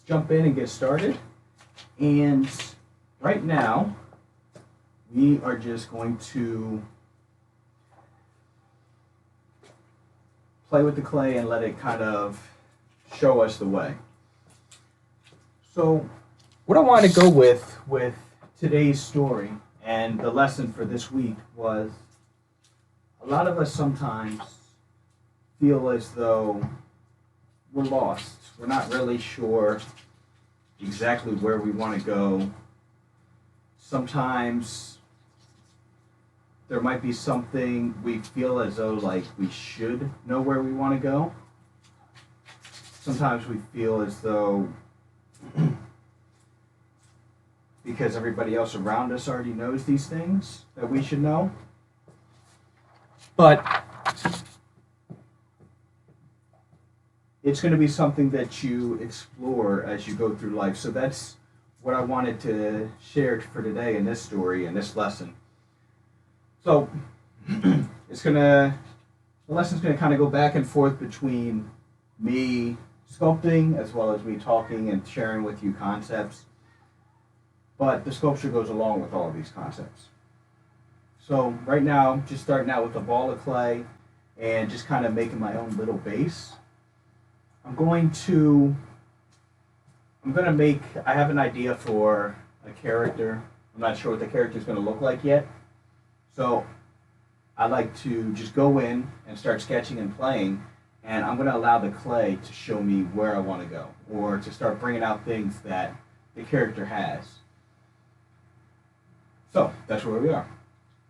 jump in and get started. And right now, we are just going to play with the clay and let it kind of show us the way. So, what I wanted to go with today's story and the lesson for this week was a lot of us sometimes feel as though we're lost. We're not really sure exactly where we want to go. Sometimes there might be something we feel as though like we should know where we want to go. Sometimes we feel as though because everybody else around us already knows these things that we should know. But it's going to be something that you explore as you go through life. So that's what I wanted to share for today in this story and this lesson. So the lesson's going to kind of go back and forth between me sculpting as well as me talking and sharing with you concepts. But the sculpture goes along with all of these concepts. So right now, just starting out with a ball of clay and just kind of making my own little base. I have an idea for a character. I'm not sure what the character is going to look like yet. So I like to just go in and start sketching and playing, and I'm going to allow the clay to show me where I want to go, or to start bringing out things that the character has. So that's where we are.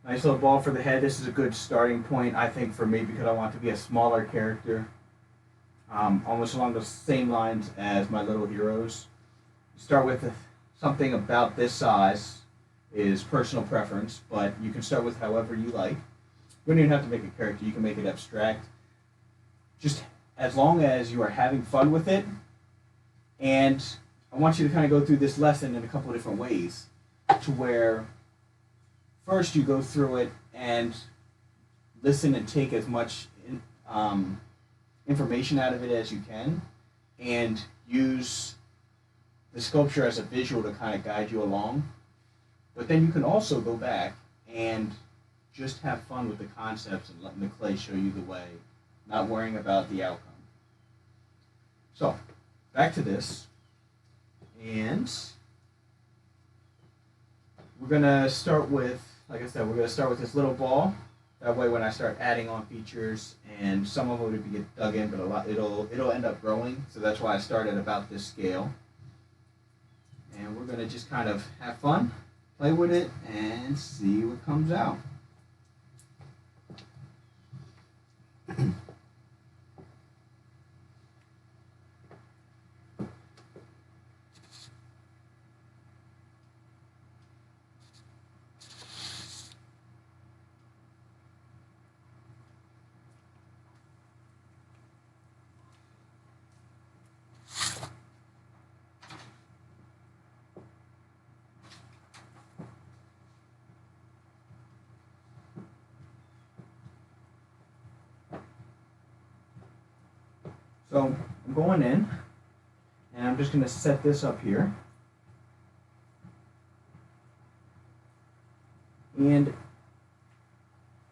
Nice little ball for the head. This is a good starting point, I think, for me because I want to be a smaller character. Almost along the same lines as my little heroes. Start with something about this size is personal preference, but you can start with however you like. You don't even have to make a character. You can make it abstract. Just as long as you are having fun with it. And I want you to kind of go through this lesson in a couple of different ways to where first you go through it and listen and take as much information out of it as you can, and use the sculpture as a visual to kind of guide you along. But then you can also go back and just have fun with the concepts and letting the clay show you the way, not worrying about the outcome. So, back to this. And we're going to start with, like I said, we're going to start with this little ball. That way, when I start adding on features, and some of it will get dug in, but a lot it'll end up growing. So that's why I started about this scale. And we're gonna just kind of have fun, play with it, and see what comes out. So I'm going in, and I'm just going to set this up here. And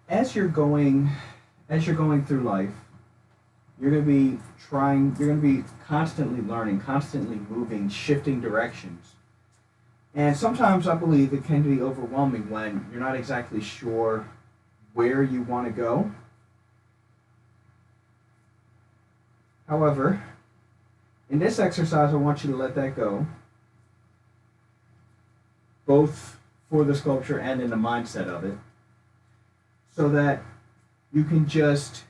as you're going through life, you're going to be constantly learning, constantly moving, shifting directions. And sometimes I believe it can be overwhelming when you're not exactly sure where you want to go. However, in this exercise, I want you to let that go, both for the sculpture and in the mindset of it, so that you can just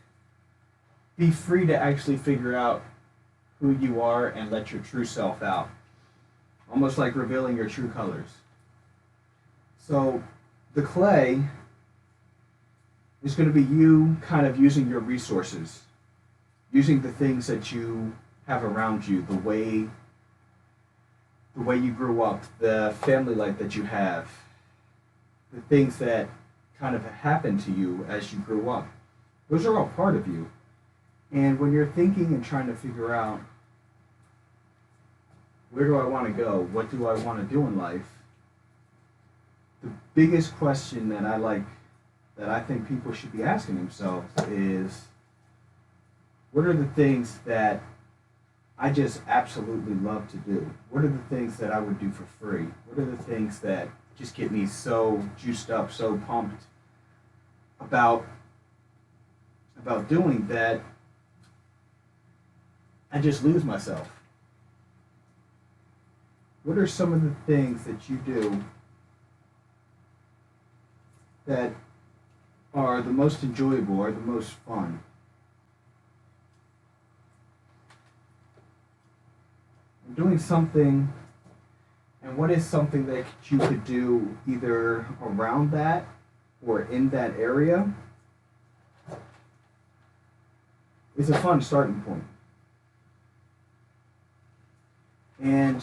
be free to actually figure out who you are and let your true self out, almost like revealing your true colors. So the clay is going to be you kind of using your resources, using the things that you have around you, the way you grew up, the family life that you have, the things that kind of happened to you as you grew up. Those are all part of you. And when you're thinking and trying to figure out where do I want to go? What do I want to do in life? The biggest question that I think people should be asking themselves is, what are the things that I just absolutely love to do? What are the things that I would do for free? What are the things that just get me so juiced up, so pumped about doing that I just lose myself? What are some of the things that you do that are the most enjoyable or the most fun? Doing something, and what is something that you could do either around that or in that area, is a fun starting point. And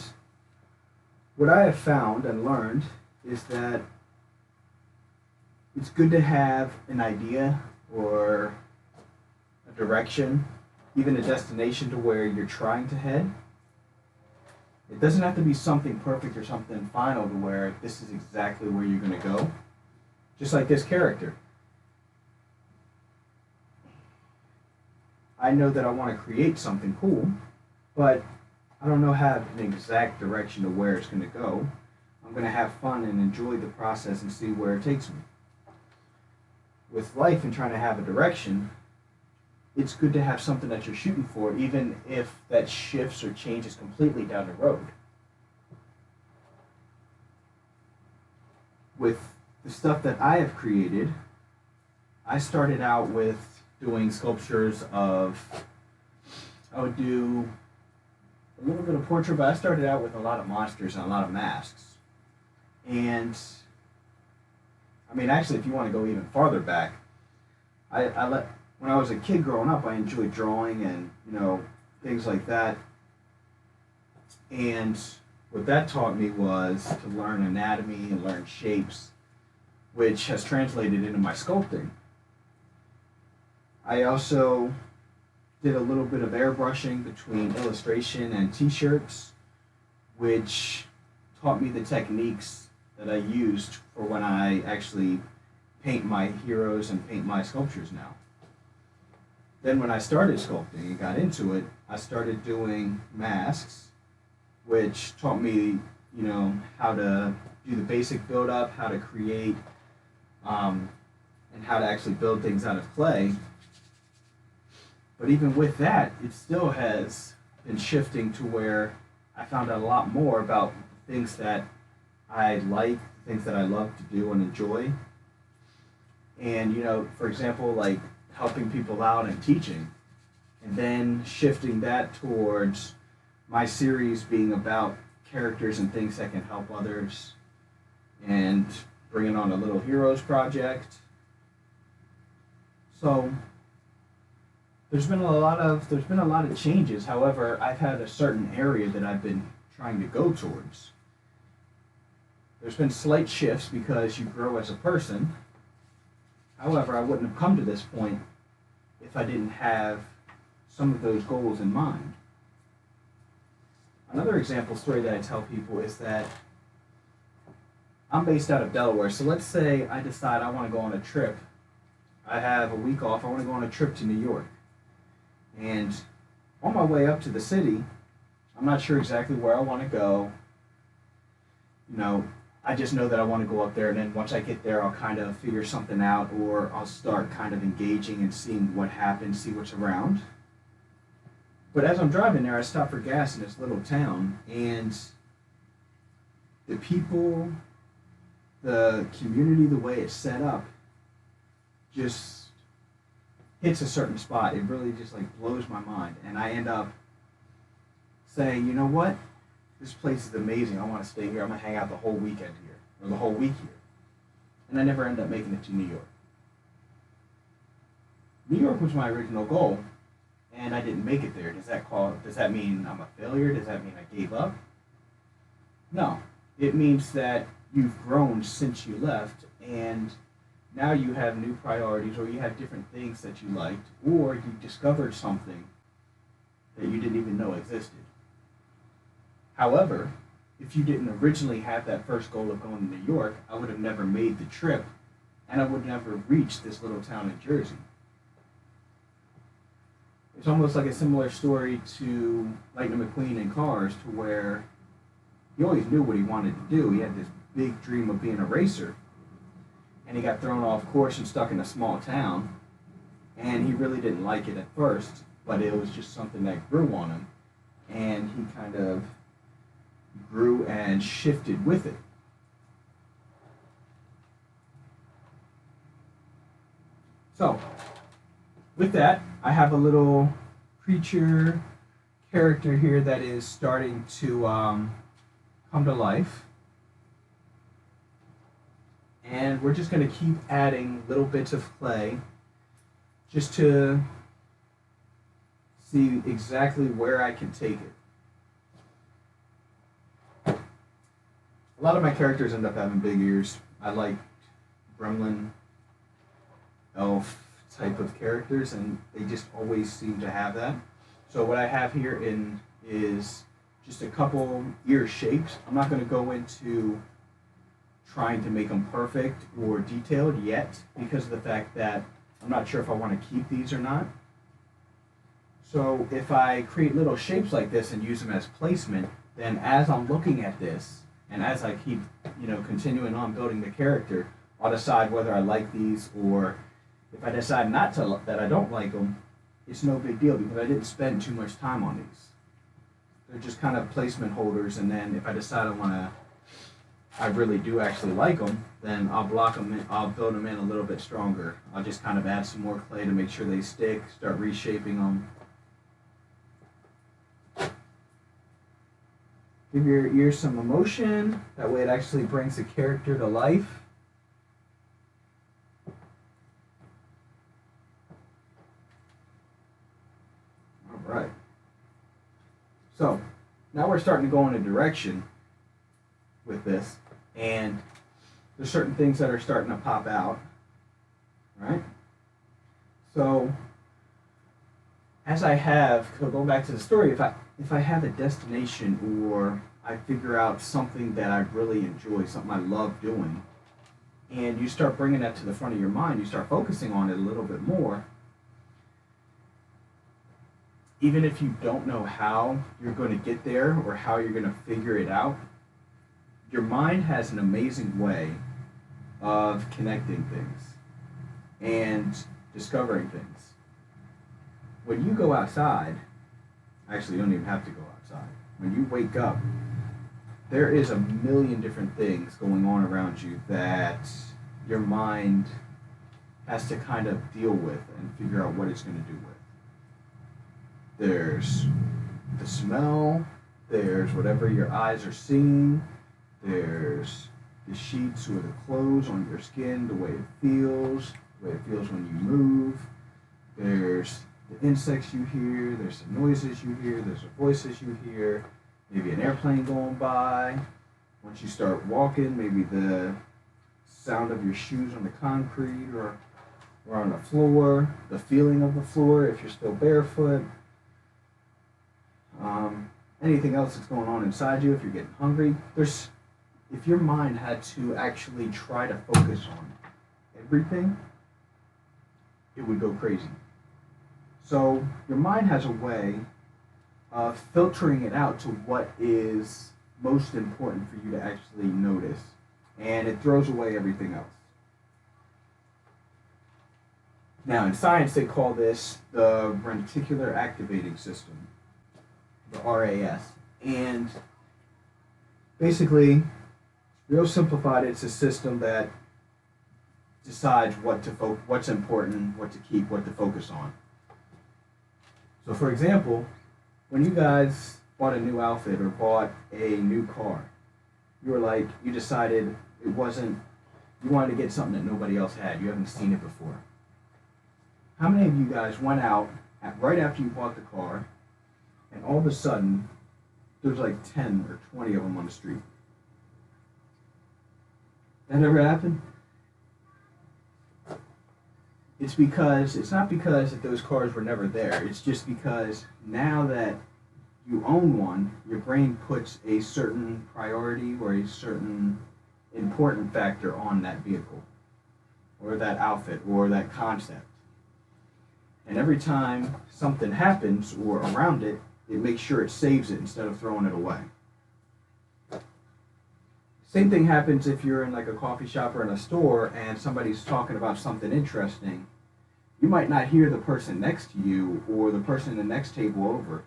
what I have found and learned is that it's good to have an idea or a direction, even a destination to where you're trying to head. It doesn't have to be something perfect or something final to where this is exactly where you're going to go. Just like this character. I know that I want to create something cool, but I don't know have an exact direction to where it's going to go. I'm going to have fun and enjoy the process and see where it takes me. With life and trying to have a direction, it's good to have something that you're shooting for, even if that shifts or changes completely down the road. With the stuff that I have created, I started out with doing sculptures of, I would do a little bit of portrait, but I started out with a lot of monsters and a lot of masks. And, I mean, actually, if you want to go even farther back, when I was a kid growing up, I enjoyed drawing and, things like that. And what that taught me was to learn anatomy and learn shapes, which has translated into my sculpting. I also did a little bit of airbrushing between illustration and t-shirts, which taught me the techniques that I used for when I actually paint my heroes and paint my sculptures now. Then when I started sculpting and got into it, I started doing masks, which taught me, how to do the basic build-up, how to create, and how to actually build things out of clay. But even with that, it still has been shifting to where I found out a lot more about things that I like, things that I love to do and enjoy. And, for example, like helping people out and teaching, and then shifting that towards my series being about characters and things that can help others, and bringing on a Little Heroes project. So there's been a lot of changes. However, I've had a certain area that I've been trying to go towards. There's been slight shifts because you grow as a person. However, I wouldn't have come to this point if I didn't have some of those goals in mind. Another example story that I tell people is that I'm based out of Delaware, so let's say I decide I want to go on a trip. I have a week off, I want to go on a trip to New York. And on my way up to the city, I'm not sure exactly where I want to go. I just know that I want to go up there, and then once I get there, I'll kind of figure something out, or I'll start kind of engaging and seeing what happens, see what's around. But as I'm driving there, I stop for gas in this little town, and the people, the community, the way it's set up, just hits a certain spot. It really just blows my mind, and I end up saying, you know what? This place is amazing. I want to stay here. I'm going to hang out the whole weekend here, or the whole week here. And I never end up making it to New York. New York was my original goal, and I didn't make it there. Does that mean I'm a failure? Does that mean I gave up? No. It means that you've grown since you left, and now you have new priorities, or you have different things that you liked, or you discovered something that you didn't even know existed. However, if you didn't originally have that first goal of going to New York, I would have never made the trip and I would never reach this little town in Jersey. It's almost like a similar story to Lightning McQueen in Cars, to where he always knew what he wanted to do. He had this big dream of being a racer, and he got thrown off course and stuck in a small town, and he really didn't like it at first, but it was just something that grew on him, and he kind of grew and shifted with it. So, with that, I have a little creature character here that is starting to come to life. And we're just going to keep adding little bits of clay just to see exactly where I can take it. A lot of my characters end up having big ears. I like gremlin, elf type of characters, and they just always seem to have that. So what I have here is just a couple ear shapes. I'm not going to go into trying to make them perfect or detailed yet, because of the fact that I'm not sure if I want to keep these or not. So if I create little shapes like this and use them as placement, then as I'm looking at this and as I keep, continuing on building the character, I'll decide whether I like these, or if I decide that I don't like them, it's no big deal because I didn't spend too much time on these. They're just kind of placement holders, and then if I decide I really do actually like them, then I'll block them in, I'll build them in a little bit stronger. I'll just kind of add some more clay to make sure they stick, start reshaping them. Give your ears some emotion, that way it actually brings the character to life. Alright. So, now we're starting to go in a direction with this, and there's certain things that are starting to pop out, right? So, going back to the story, if I have a destination, or I figure out something that I really enjoy, something I love doing, and you start bringing that to the front of your mind, you start focusing on it a little bit more, even if you don't know how you're going to get there or how you're going to figure it out, your mind has an amazing way of connecting things and discovering things. When you go outside, actually you don't even have to go outside. When you wake up, there is a million different things going on around you that your mind has to kind of deal with and figure out what it's going to do with. There's the smell, there's whatever your eyes are seeing, there's the sheets or the clothes on your skin, the way it feels when you move, there's the insects you hear, there's the noises you hear, there's the voices you hear, maybe an airplane going by. Once you start walking, maybe the sound of your shoes on the concrete or on the floor, the feeling of the floor if you're still barefoot. Anything else that's going on inside you, if you're getting hungry. If your mind had to actually try to focus on everything, it would go crazy. So your mind has a way of filtering it out to what is most important for you to actually notice, and it throws away everything else. Now in science they call this the reticular activating system, the RAS, and basically, real simplified, it's a system that decides what's important, what to keep, what to focus on. So for example, when you guys bought a new outfit or bought a new car, you decided you wanted to get something that nobody else had, you haven't seen it before. How many of you guys went out right after you bought the car, and all of a sudden, there's like 10 or 20 of them on the street? That ever happened? It's not because that those cars were never there. It's just because now that you own one, your brain puts a certain priority or a certain important factor on that vehicle or that outfit or that concept. And every time something happens or around it, it makes sure it saves it instead of throwing it away. Same thing happens if you're in like a coffee shop or in a store and somebody's talking about something interesting. You might not hear the person next to you or the person in the next table over,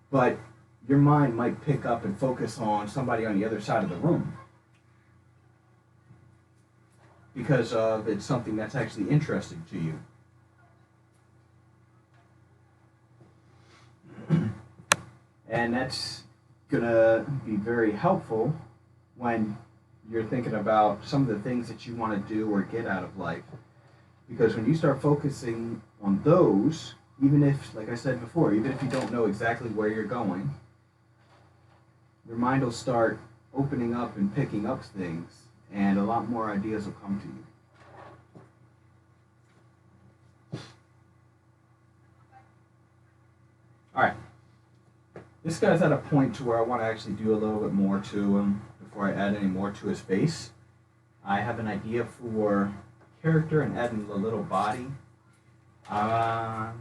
but your mind might pick up and focus on somebody on the other side of the room because of it's something that's actually interesting to you. And that's gonna be very helpful when you're thinking about some of the things that you want to do or get out of life. Because when you start focusing on those, even if, like I said before, even if you don't know exactly where you're going, your mind will start opening up and picking up things, and a lot more ideas will come to you. All right. This guy's at a point to where I want to actually do a little bit more to him before I add any more to his face. I have an idea for character and adding a little body. So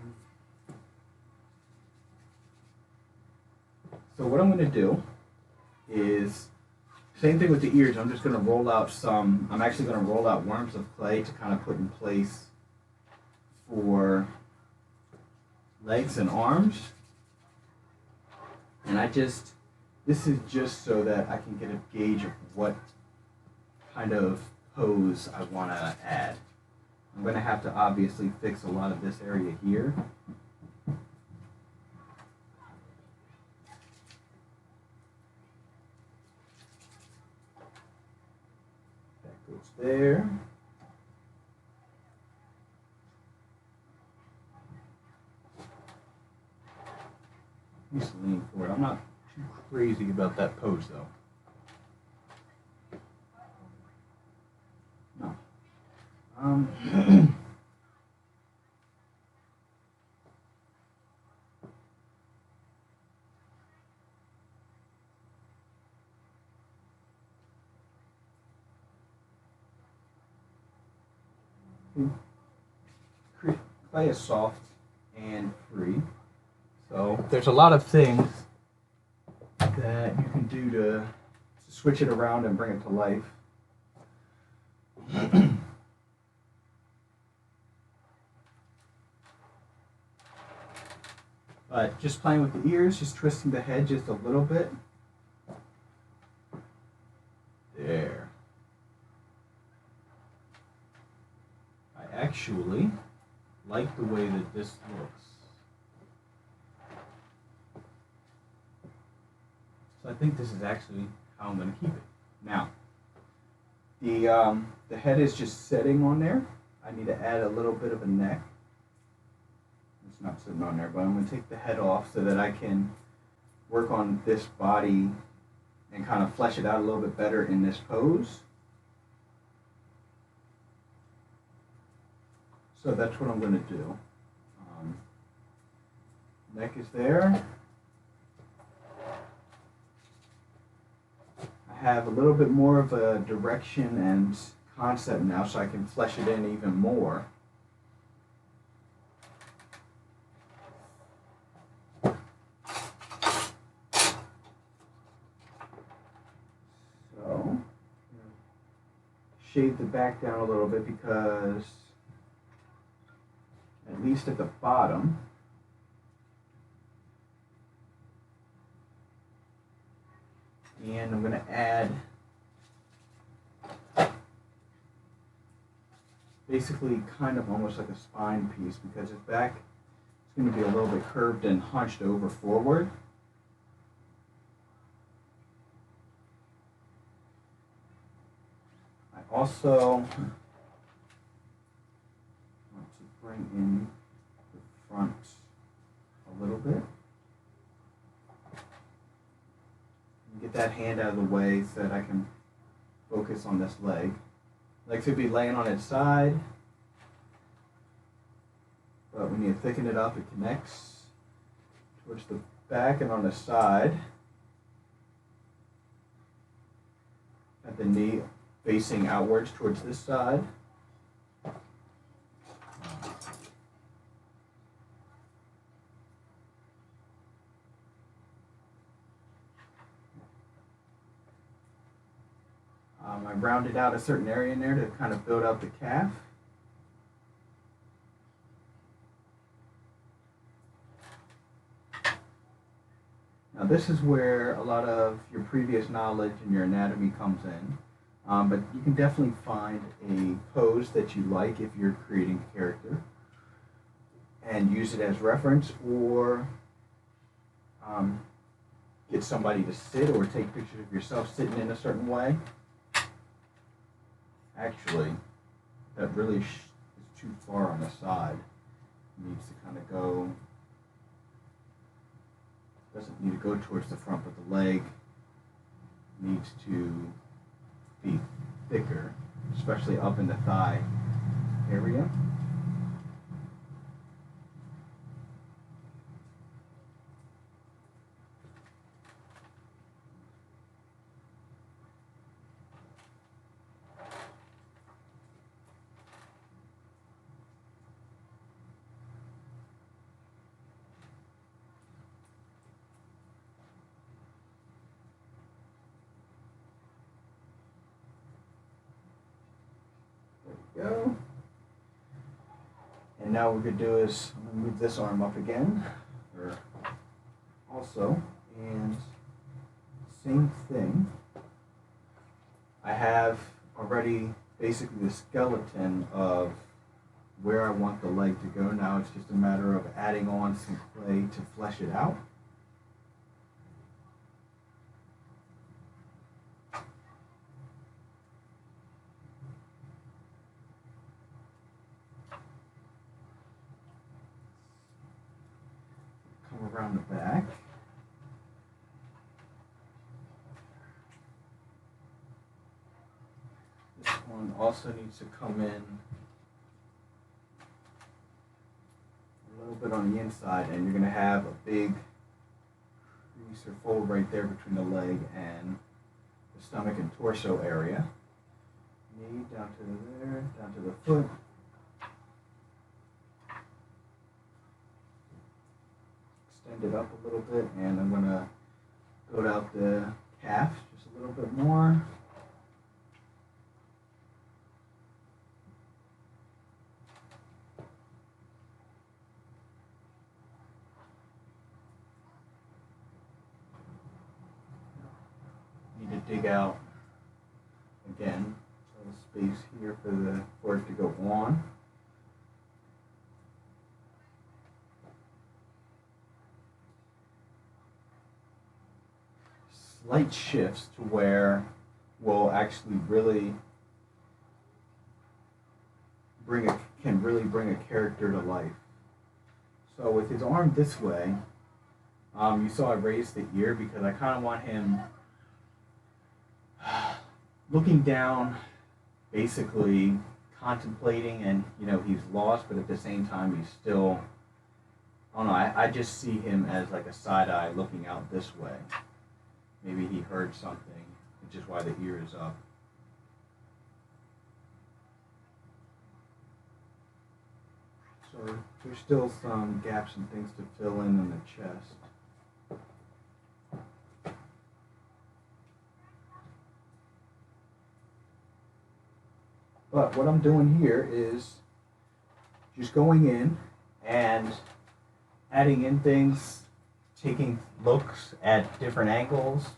what I'm going to do is, same thing with the ears, I'm just going to roll out I'm actually going to roll out worms of clay to kind of put in place for legs and arms. And this is just so that I can get a gauge of what kind of pose I want to add. I'm going to have to obviously fix a lot of this area here. That goes there. Just lean forward. I'm not too crazy about that pose though. No. Clay is soft and free. So there's a lot of things that you can do to switch it around and bring it to life. But just playing with the ears, just twisting the head just a little bit. There. I actually like the way that this looks. So I think this is actually how I'm going to keep it. Now, the head is just sitting on there. I need to add a little bit of a neck. It's not sitting on there, but I'm going to take the head off so that I can work on this body and kind of flesh it out a little bit better in this pose. So that's what I'm going to do. Neck is there. I have a little bit more of a direction and concept now, so I can flesh it in even more. So, shade the back down a little bit because at least at the bottom, and I'm going to add basically kind of almost like a spine piece because his back is going to be a little bit curved and hunched over forward. I also want to bring in the front a little bit. Get that hand out of the way so that I can focus on this leg. Leg should be laying on its side, but when you thicken it up, it connects towards the back and on the side, at the knee facing outwards towards this side. I rounded out a certain area in there to kind of build out the calf. Now this is where a lot of your previous knowledge and your anatomy comes in, but you can definitely find a pose that you like if you're creating a character and use it as reference, or get somebody to sit or take pictures of yourself sitting in a certain way. Actually, that really is too far on the side. It needs to kind of go, doesn't need to go towards the front, but the leg needs to be thicker, especially up in the thigh area. Go. And now what we're going to do is I'm going to move this arm up again, or also, and same thing. I have already basically the skeleton of where I want the leg to go. Now it's just a matter of adding on some clay to flesh it out. Around the back. This one also needs to come in a little bit on the inside, and you're going to have a big crease or fold right there between the leg and the stomach and torso area. Knee down to there, down to the foot. Extend it up a little bit, and I'm going to build out the calf just a little bit more. Need to dig out again a little space here for it to go on. Slight shifts to where we'll actually really can really bring a character to life. So with his arm this way, you saw I raised the ear because I kind of want him looking down, basically contemplating, and he's lost, but at the same time he's still, I don't know, I just see him as like a side eye looking out this way. Maybe he heard something, which is why the ear is up. So there's still some gaps and things to fill in the chest. But what I'm doing here is just going in and adding in things, taking looks at different angles,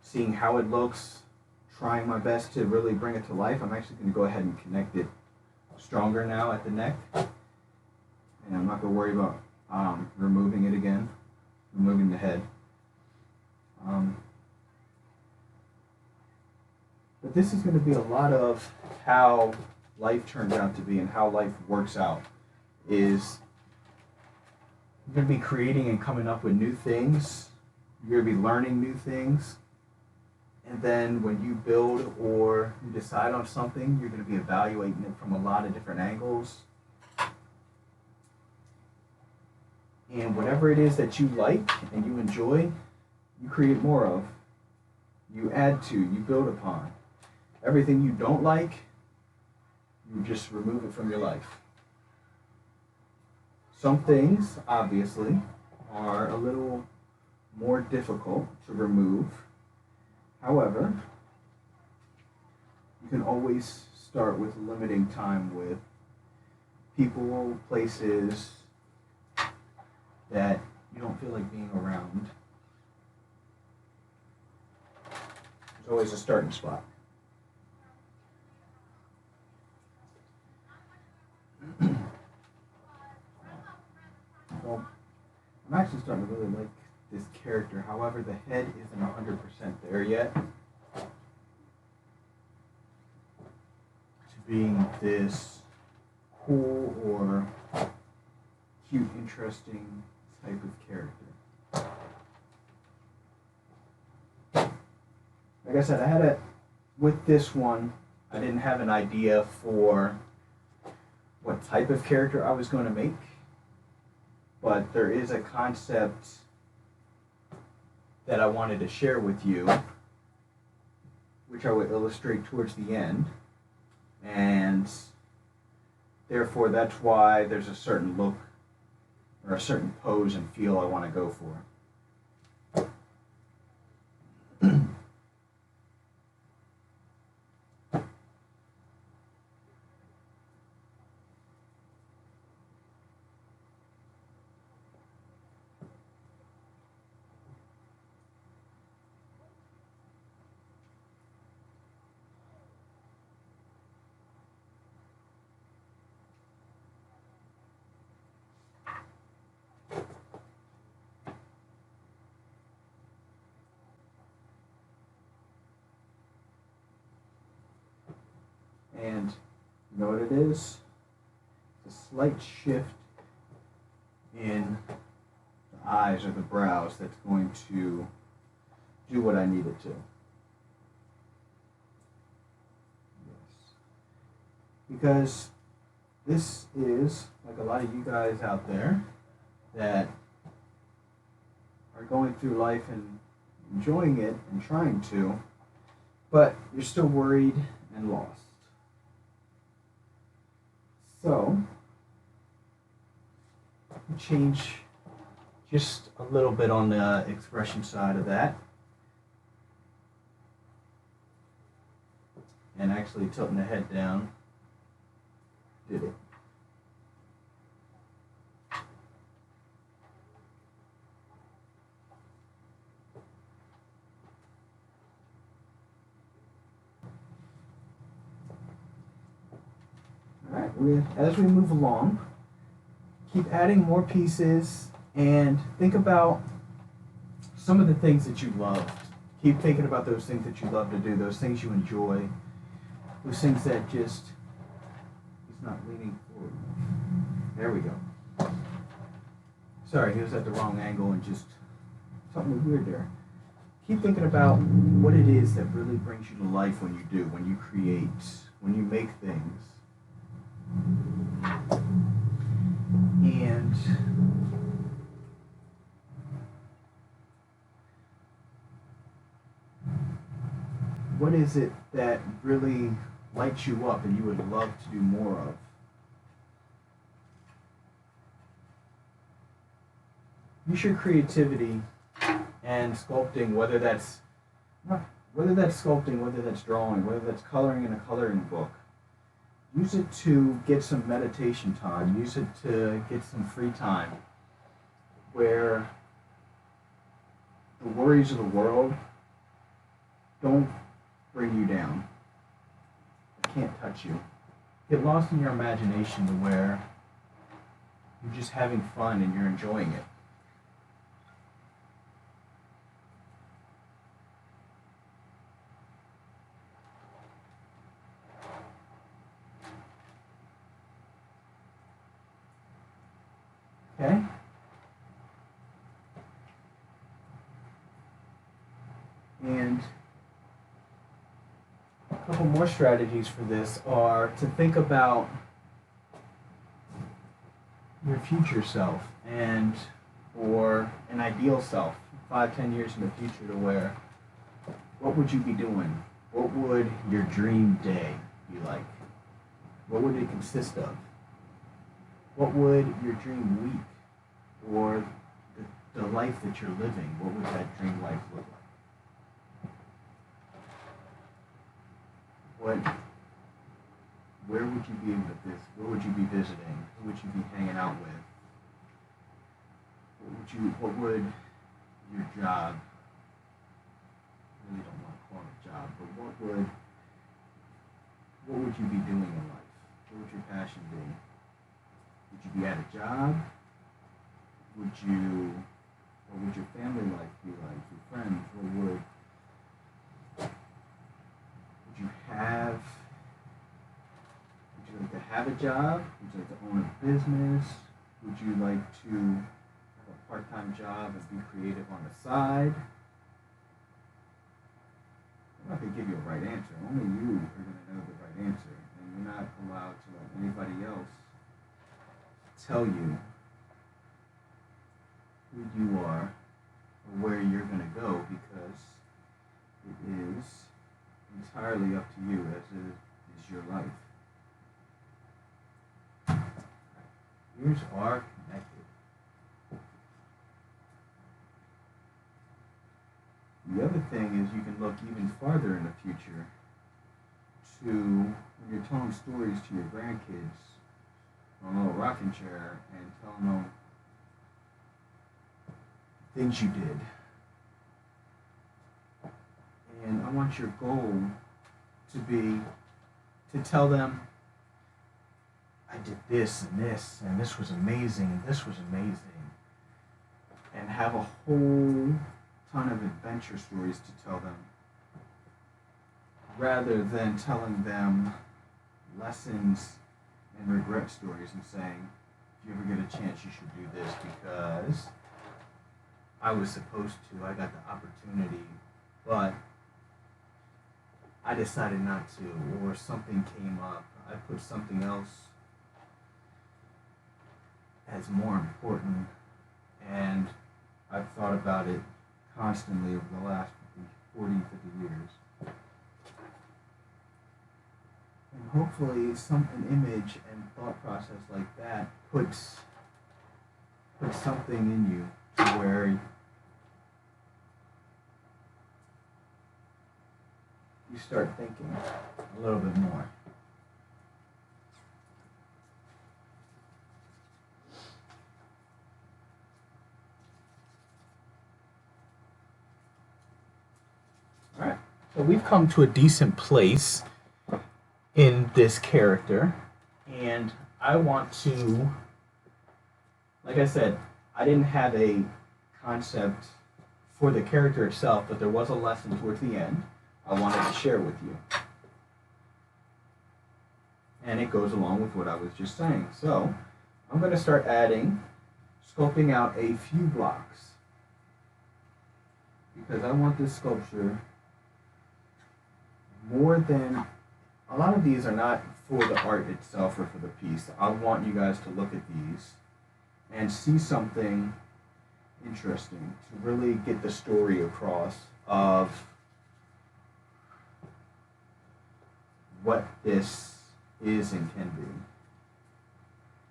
seeing how it looks, trying my best to really bring it to life. I'm actually going to go ahead and connect it stronger now at the neck, and I'm not going to worry about removing it again, removing the head. But this is going to be a lot of how life turns out to be and how life works out. Is you're going to be creating and coming up with new things. You're going to be learning new things. And then when you build or you decide on something, you're going to be evaluating it from a lot of different angles. And whatever it is that you like and you enjoy, you create more of, you add to, you build upon. Everything you don't like, you just remove it from your life. Some things, obviously, are a little more difficult to remove. However, you can always start with limiting time with people, places that you don't feel like being around. There's always a starting spot. So, I'm actually starting to really like this character. However, the head isn't 100% there yet. To being this cool or cute, interesting type of character. Like I said, with this one, I didn't have an idea for what type of character I was going to make, but there is a concept that I wanted to share with you, which I will illustrate towards the end, and therefore that's why there's a certain look or a certain pose and feel I want to go for. And you know what it is? It's a slight shift in the eyes or the brows that's going to do what I need it to. Yes. Because this is, like a lot of you guys out there that are going through life and enjoying it and trying to, but you're still worried and lost. So, change just a little bit on the expression side of that. And actually tilting the head down did it. Alright, as we move along, keep adding more pieces and think about some of the things that you loved. Keep thinking about those things that you love to do, those things you enjoy, those things that just, he's not leaning forward. There we go. Sorry, he was at the wrong angle and just something weird there. Keep thinking about what it is that really brings you to life when you do, when you create, when you make things. And what is it that really lights you up and you would love to do more of? Use your creativity and sculpting, whether that's sculpting, whether that's drawing, whether that's coloring in a coloring book. Use it to get some meditation time. Use it to get some free time where the worries of the world don't bring you down. It can't touch you. Get lost in your imagination to where you're just having fun and you're enjoying it. Okay? And a couple more strategies for this are to think about your future self and or an ideal self, 5, 10 years in the future, to where, what would you be doing? What would your dream day be like? What would it consist of? What would your dream week or the life that you're living, what would that dream life look like? Where would you be able to visit? Where would you be visiting? Who would you be hanging out with? What would your job, I really don't want to call it a job, but what would you be doing in life? What would your passion be? Would you be at a job? What would your family life be like? Your friends? Would you like to have a job? Would you like to own a business? Would you like to have a part-time job and be creative on the side? I'm not going to give you a right answer. Only you are going to know the right answer. And you're not allowed to let anybody else tell you who you are or where you're going to go, because it is entirely up to you, as it is your life. Ears are connected. The other thing is you can look even farther in the future to when you're telling stories to your grandkids on a little rocking chair and telling them things you did. And I want your goal to be to tell them, I did this, and this was amazing, and this was amazing. And have a whole ton of adventure stories to tell them, rather than telling them lessons and regret stories and saying, if you ever get a chance, you should do this because I was supposed to, I got the opportunity, but I decided not to, or something came up, I put something else as more important, and I've thought about it constantly over the last 40, 50 years. And hopefully an image and thought process like that puts something in you to where you start thinking a little bit more. Alright, so we've come to a decent place in this character, and I want to, like I said, I didn't have a concept for the character itself, but there was a lesson towards the end I wanted to share with you. And it goes along with what I was just saying. So, I'm going to start sculpting out a few blocks, because I want this sculpture more than, a lot of these are not for the art itself or for the piece. I want you guys to look at these and see something interesting, to really get the story across of what this is and can be,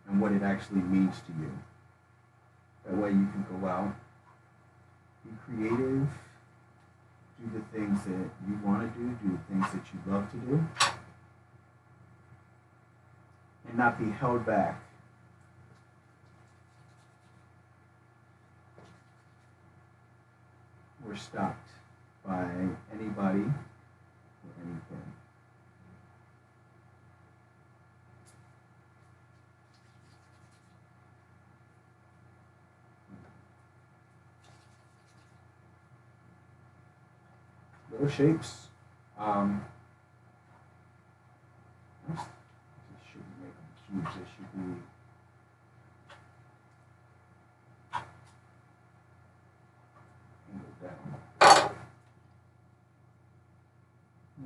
and what it actually means to you. That way you can go out, be creative, do the things that you want to do the things that you love to do, and not be held back or stopped by anybody or anything. Little shapes. This shouldn't make them cubes. They should be angled down.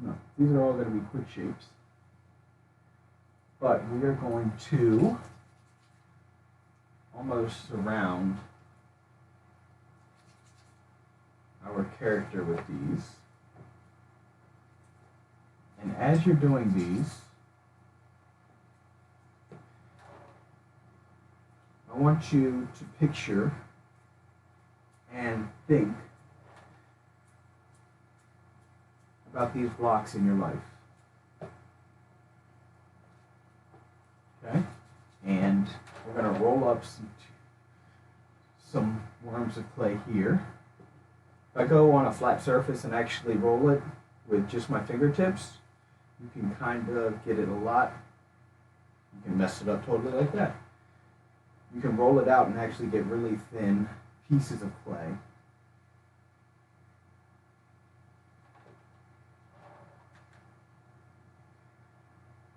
No, these are all going to be quick shapes. But we are going to almost surround our character with these. And as you're doing these, I want you to picture and think about these blocks in your life. Okay? And we're going to roll up some worms of clay here. If I go on a flat surface and actually roll it with just my fingertips, you can kind of get it a lot. You can mess it up totally like that. You can roll it out and actually get really thin pieces of clay.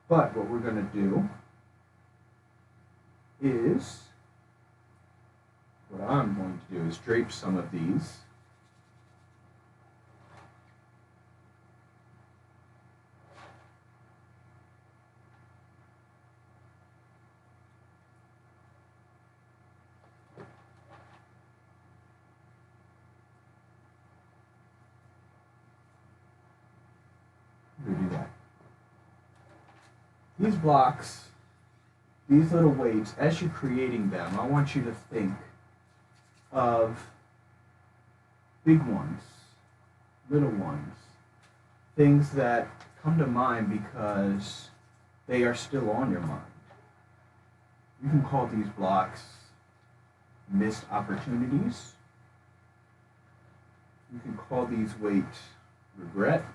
But what we're going to do is, what I'm going to do is drape some of these. We do that. These blocks, these little weights, as you're creating them, I want you to think of big ones, little ones, things that come to mind because they are still on your mind. You can call these blocks missed opportunities. You can call these weights regret.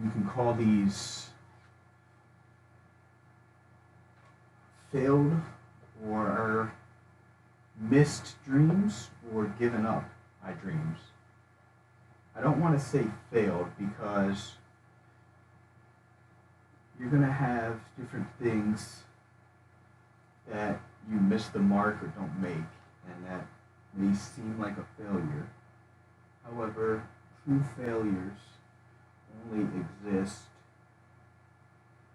You can call these failed or missed dreams or given up my dreams. I don't want to say failed because you're going to have different things that you miss the mark or don't make, and that may seem like a failure. However, true failures only exist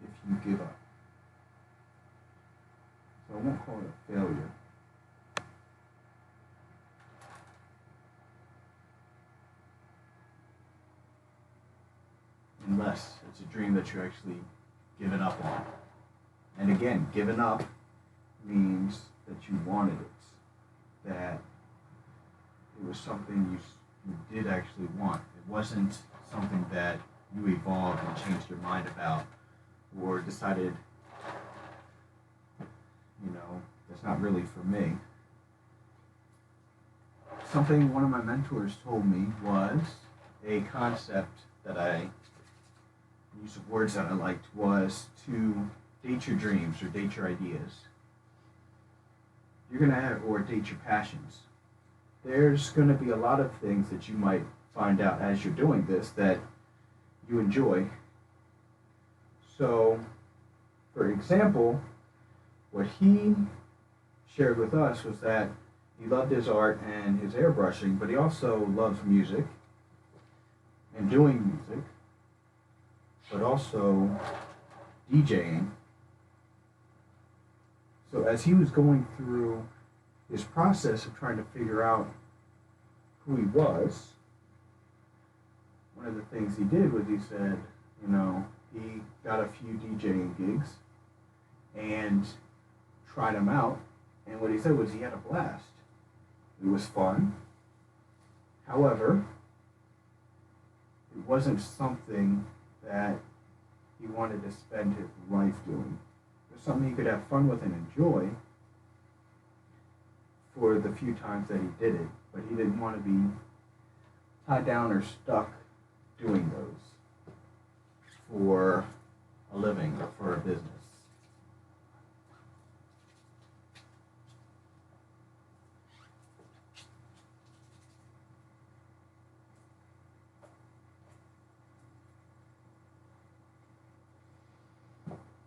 if you give up. So I won't call it a failure. Unless it's a dream that you're actually given up on. And again, given up means that you wanted it, that it was something you did actually want. It wasn't something that you evolved and changed your mind about, or decided, that's not really for me. Something one of my mentors told me was a concept that I use of words that I liked was to date your dreams or date your ideas. You're going to have, or date your passions. There's going to be a lot of things that you might find out as you're doing this that you enjoy. So, for example, what he shared with us was that he loved his art and his airbrushing, but he also loves music and doing music, but also DJing. So as he was going through his process of trying to figure out who he was, one of the things he did was he said, he got a few DJing gigs and tried them out. And what he said was he had a blast. It was fun. However, it wasn't something that he wanted to spend his life doing. It was something he could have fun with and enjoy for the few times that he did it. But he didn't want to be tied down or stuck doing those for a living or for a business.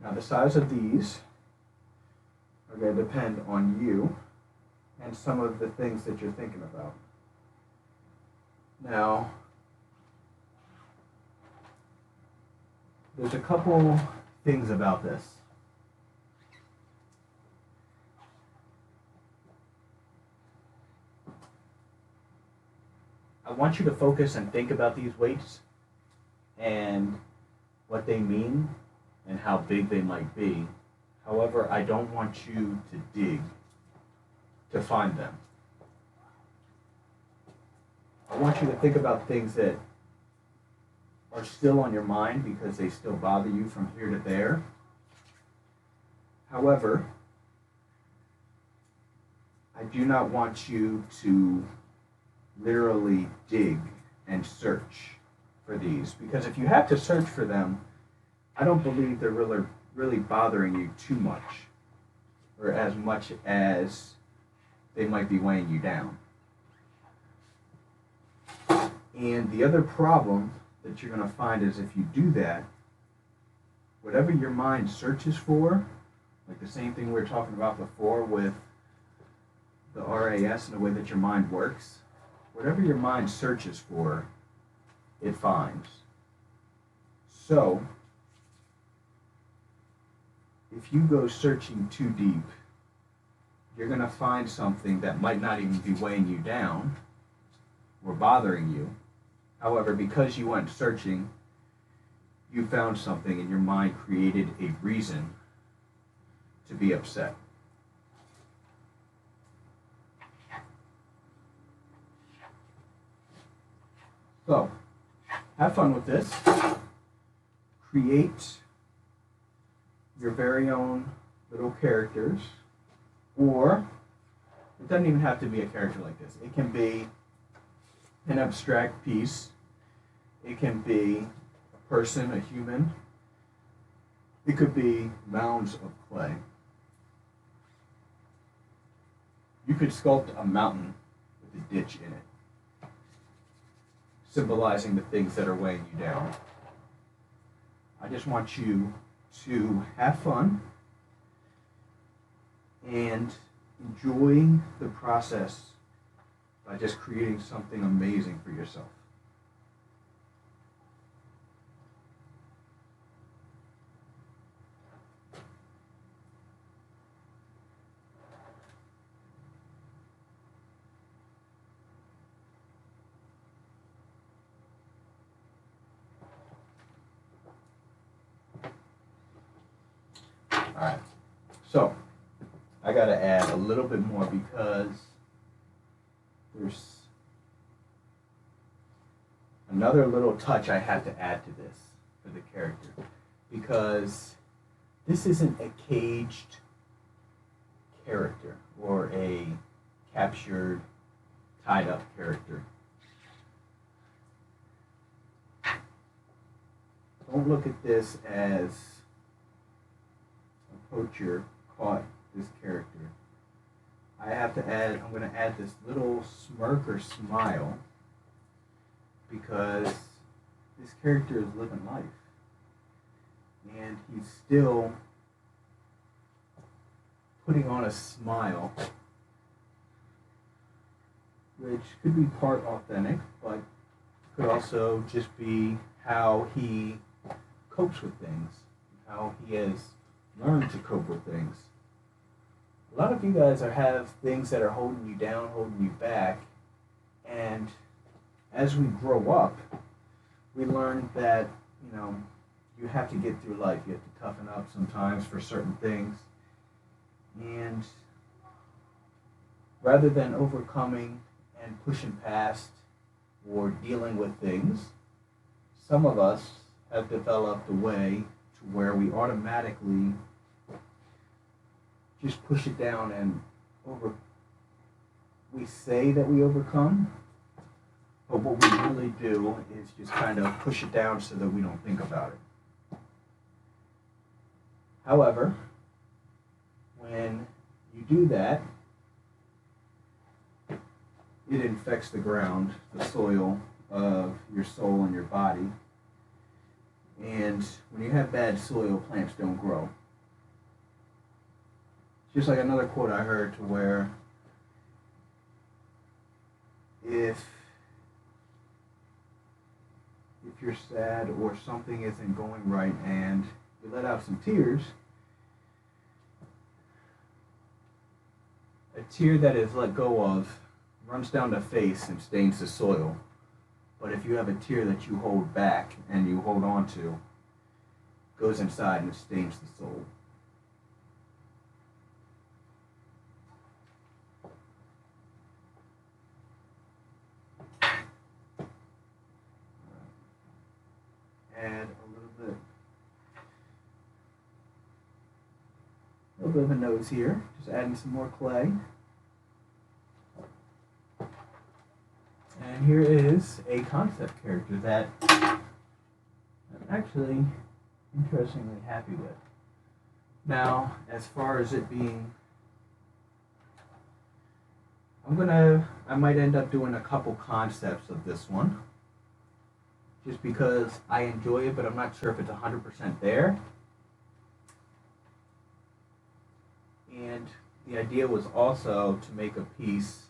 Now the size of these are going to depend on you and some of the things that you're thinking about. Now, there's a couple things about this. want you to focus and think about these weights and what they mean and how big they might be. However, I don't want you to dig to find them. I want you to think about things that are still on your mind because they still bother you from here to there. However, I do not want you to literally dig and search for these, because if you have to search for them, I don't believe they're really bothering you too much, or as much as they might be weighing you down. And the other problem that you're going to find is if you do that, whatever your mind searches for, like the same thing we were talking about before with the RAS and the way that your mind works, whatever your mind searches for, it finds. So, if you go searching too deep, you're going to find something that might not even be weighing you down or bothering you. However, because you went searching, you found something and your mind created a reason to be upset. So, have fun with this. Create your very own little characters, or it doesn't even have to be a character like this. It can be an abstract piece. It can be a person, a human. It could be mounds of clay. You could sculpt a mountain with a ditch in it, symbolizing the things that are weighing you down. I just want you to have fun and enjoy the process by just creating something amazing for yourself. Alright, so I gotta add a little bit more because there's another little touch I have to add to this for the character, because this isn't a caged character or a captured, tied up character. Don't look at this as a poacher caught this character. I'm going to add this little smirk or smile because this character is living life. And he's still putting on a smile, which could be part authentic, but could also just be how he copes with things, how he has learned to cope with things. A lot of you guys have things that are holding you down, holding you back, and as we grow up, we learn that, you have to get through life. You have to toughen up sometimes for certain things. And rather than overcoming and pushing past or dealing with things, some of us have developed a way to where we automatically just push it down and we say that we overcome, but what we really do is just kind of push it down so that we don't think about it. However, when you do that, it infects the ground, the soil of your soul and your body. And when you have bad soil, plants don't grow. Just like another quote I heard to where if you're sad or something isn't going right and you let out some tears, a tear that is let go of runs down the face and stains the soil. But if you have a tear that you hold back and you hold on to, it goes inside and it stains the soul. Add a little bit of a nose here. Just adding some more clay. And here is a concept character that I'm actually interestingly happy with. Now, as far as it being, I might end up doing a couple concepts of this one. Just because I enjoy it, but I'm not sure if it's 100% there. And the idea was also to make a piece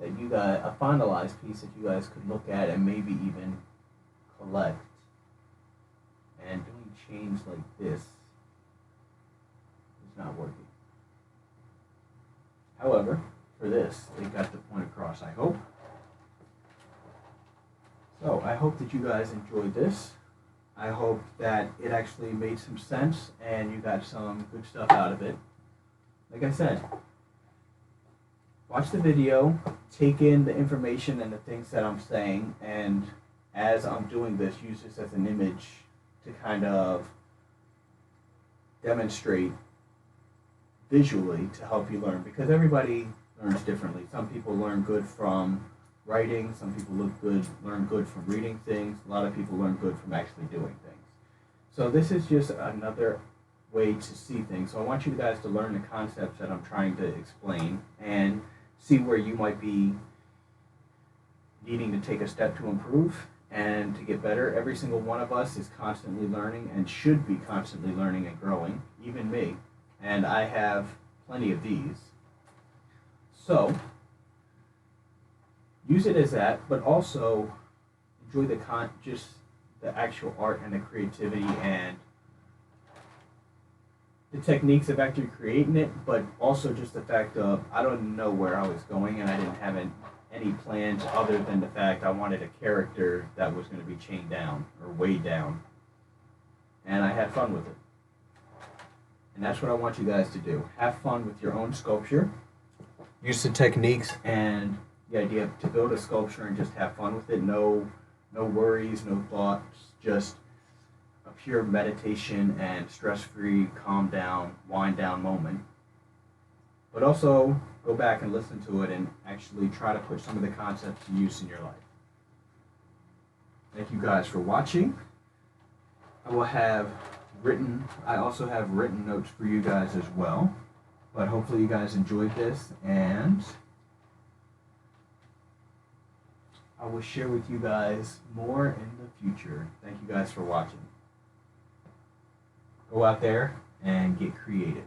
that you guys, a finalized piece that you guys could look at and maybe even collect. And doing change like this is not working. However, for this, they got the point across, I hope. So I hope that you guys enjoyed this. I hope that it actually made some sense and you got some good stuff out of it. Like I said, watch the video, take in the information and the things that I'm saying, and as I'm doing this, use this as an image to kind of demonstrate visually to help you learn, because everybody learns differently. Some people learn good from writing, some people learn good from reading things, a lot of people learn good from actually doing things. So this is just another way to see things. So I want you guys to learn the concepts that I'm trying to explain and see where you might be needing to take a step to improve and to get better. Every single one of us is constantly learning and should be constantly learning and growing, even me. And I have plenty of these. So use it as that, but also enjoy just the actual art and the creativity and the techniques of actually creating it, but also just the fact of I don't know where I was going and I didn't have any plans other than the fact I wanted a character that was going to be chained down or weighed down. And I had fun with it. And that's what I want you guys to do. Have fun with your own sculpture. Use the techniques and the idea to build a sculpture and just have fun with it. No worries, no thoughts, just a pure meditation and stress-free, calm down, wind down moment. But also go back and listen to it and actually try to put some of the concepts to use in your life. Thank you guys for watching. I also have written notes for you guys as well. But hopefully you guys enjoyed this, and I will share with you guys more in the future. Thank you guys for watching. Go out there and get creative.